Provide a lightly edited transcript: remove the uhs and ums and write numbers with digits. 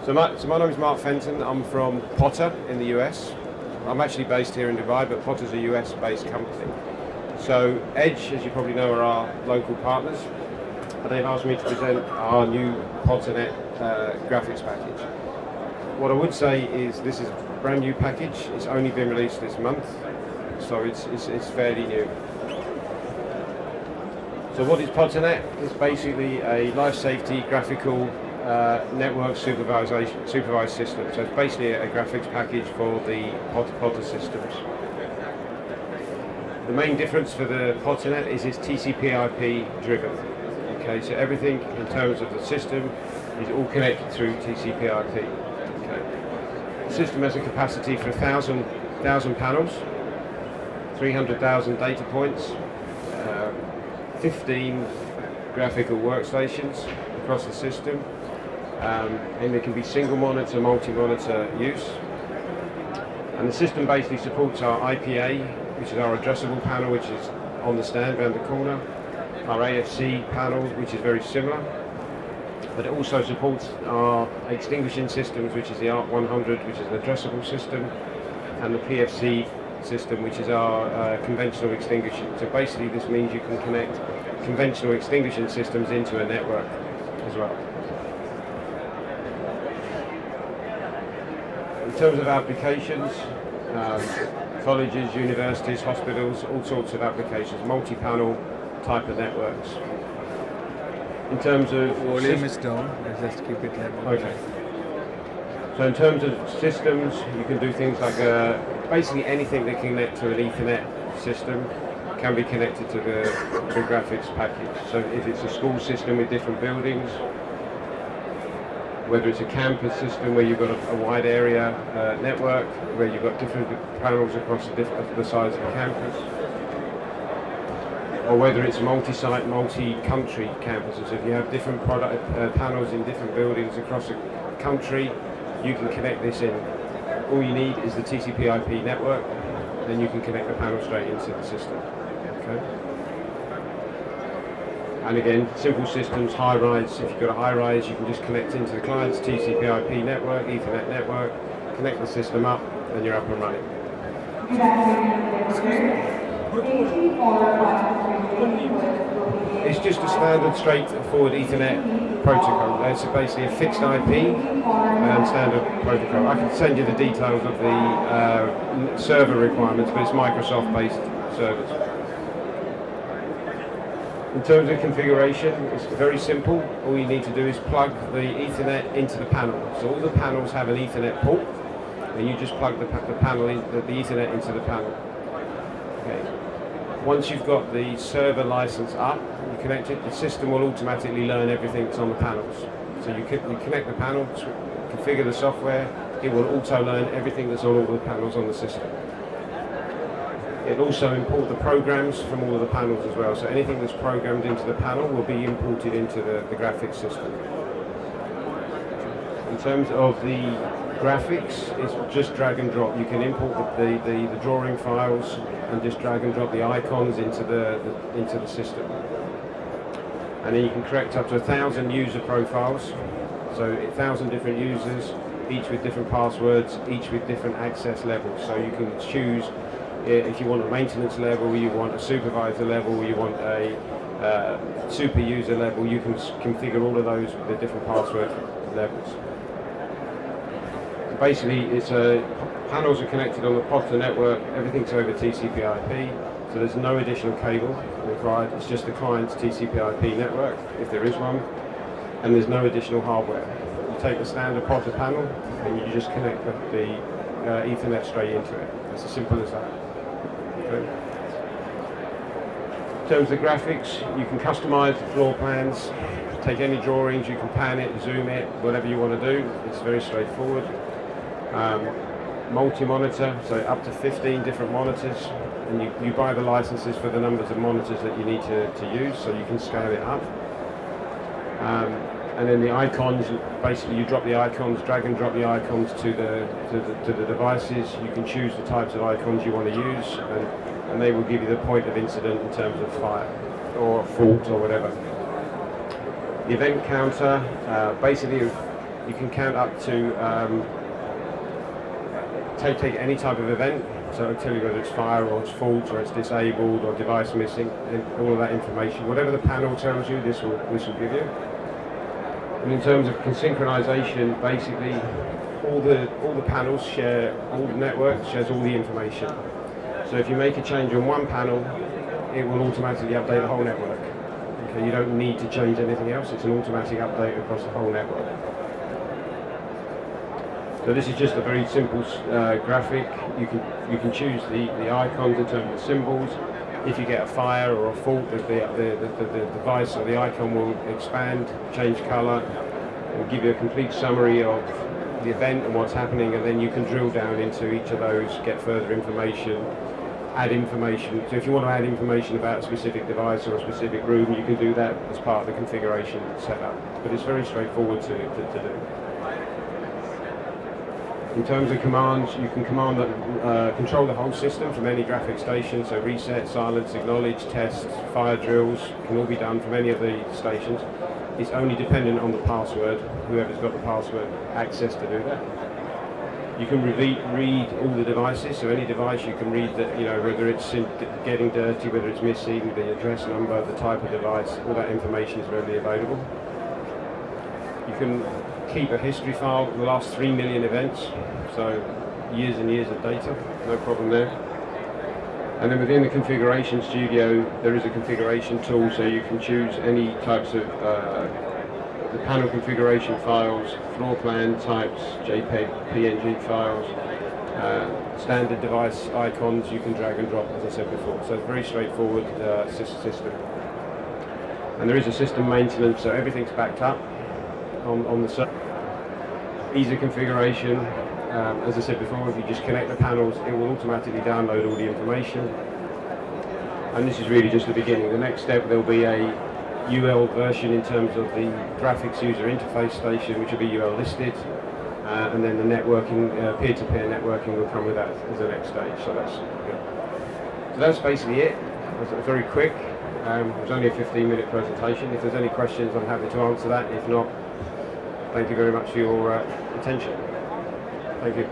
So my name is Mark Fenton. I'm from Potter in the US. I'm actually based here in Dubai, but Potter's a US-based company. So Edge, as you probably know, are our local partners. And they've asked me to present our new PotterNet graphics package. What I would say is this is a brand new package. It's only been released this month, so it's fairly new. So what is PotterNet? It's basically a life safety graphical network supervised system. So it's basically a graphics package for the Potter systems. The main difference for the PotterNet is it's TCP/IP driven. Okay, so everything in terms of the system is all connected through TCP/IP. Okay. The system has a capacity for 1,000 panels, 300,000 data points, 15 graphical workstations across the system, and there can be single monitor, multi-monitor use. And the system basically supports our IPA, which is our addressable panel, which is on the stand around the corner, our AFC panel, which is very similar, but it also supports our extinguishing systems, which is the ARC100, which is an addressable system, and the PFC system, which is our conventional extinguishing. So basically this means you can connect conventional extinguishing systems into a network as well. In terms of applications, colleges, universities, hospitals, all sorts of applications, multi-panel type of networks. In terms of volume is down, let's just keep it level. Okay. So in terms of systems, you can do things like basically anything that can connect to an Ethernet system can be connected to the graphics package. So if it's a school system with different buildings, whether it's a campus system where you've got a wide area network, where you've got different panels across the size of the campus, or whether it's multi-site, multi-country campuses. If you have different panels in different buildings across a country, you can connect this in. All you need is the TCP/IP network, then you can connect the panel straight into the system. Okay. And again, simple systems, high-rise. If you've got a high-rise, you can just connect into the client's TCP/IP network, Ethernet network, connect the system up, and you're up and running. It's just a standard straightforward Ethernet protocol. It's basically a fixed IP and standard protocol. I can send you the details of the server requirements, but it's Microsoft-based servers. In terms of configuration, it's very simple. All you need to do is plug the Ethernet into the panel. So all the panels have an Ethernet port, and you just plug the Ethernet into the panel. Okay. Once you've got the server license up, you connect it, the system will automatically learn everything that's on the panels. So you connect the panel, configure the software, it will auto-learn everything that's on all the panels on the system. It'll also import the programs from all of the panels as well. So anything that's programmed into the panel will be imported into the graphics system. In terms of the graphics, it's just drag and drop. You can import the drawing files and just drag and drop the icons into the system. And then you can create up to 1,000 user profiles. So 1,000 different users, each with different passwords, each with different access levels. So you can choose if you want a maintenance level, you want a supervisor level, you want a super user level, you can configure all of those with the different password levels. Basically, panels are connected on the Potter network, everything's over TCP/IP, so there's no additional cable required, it's just the client's TCP/IP network, if there is one, and there's no additional hardware. You take the standard Potter panel and you just connect the Ethernet straight into it. It's as simple as that. Okay. In terms of graphics, you can customize the floor plans, take any drawings, you can pan it, zoom it, whatever you want to do. It's very straightforward. Multi-monitor, so up to 15 different monitors, and you buy the licenses for the numbers of monitors that you need to use, so you can scale it up. And then the icons, basically you drop the icons, drag and drop the icons to the devices. You can choose the types of icons you want to use, and they will give you the point of incident in terms of fire or fault or whatever. The event counter, basically You can count up to take any type of event, so it'll tell you whether it's fire or it's fault or it's disabled or device missing, and all of that information. Whatever the panel tells you, this will give you. And in terms of synchronization, basically all the panels share, all the network shares all the information. So if you make a change on one panel, it will automatically update the whole network. Okay, you don't need to change anything else, it's an automatic update across the whole network. So this is just a very simple graphic. You can choose the icons in terms of the symbols. If you get a fire or a fault, the device or the icon will expand, change color, and give you a complete summary of the event and what's happening, and then you can drill down into each of those, get further information, add information. So if you want to add information about a specific device or a specific room, you can do that as part of the configuration setup. But it's very straightforward to do. In terms of commands, you can control the whole system from any graphic station, so reset, silence, acknowledge, test, fire drills can all be done from any of the stations. It's only dependent on the password, whoever's got the password access to do that. You can read all the devices, so any device you can read that, whether it's getting dirty, whether it's missing, the address number, the type of device, all that information is readily available. You can keep a history file of the last 3 million events, so years and years of data, no problem there. And then within the configuration studio, there is a configuration tool, so you can choose any types of the panel configuration files, floor plan types, JPEG, PNG files, standard device icons you can drag and drop, as I said before. So very straightforward system. And there is a system maintenance, so everything's backed up on the server. Easy configuration. As I said before, if you just connect the panels, it will automatically download all the information. And this is really just the beginning. The next step, there'll be a UL version in terms of the graphics user interface station, which will be UL listed, and then the networking, peer-to-peer networking will come with that as the next stage. So that's good. So that's basically it. That's very quick. It was only a 15-minute presentation. If there's any questions, I'm happy to answer that. If not, thank you very much for your attention. Thank you.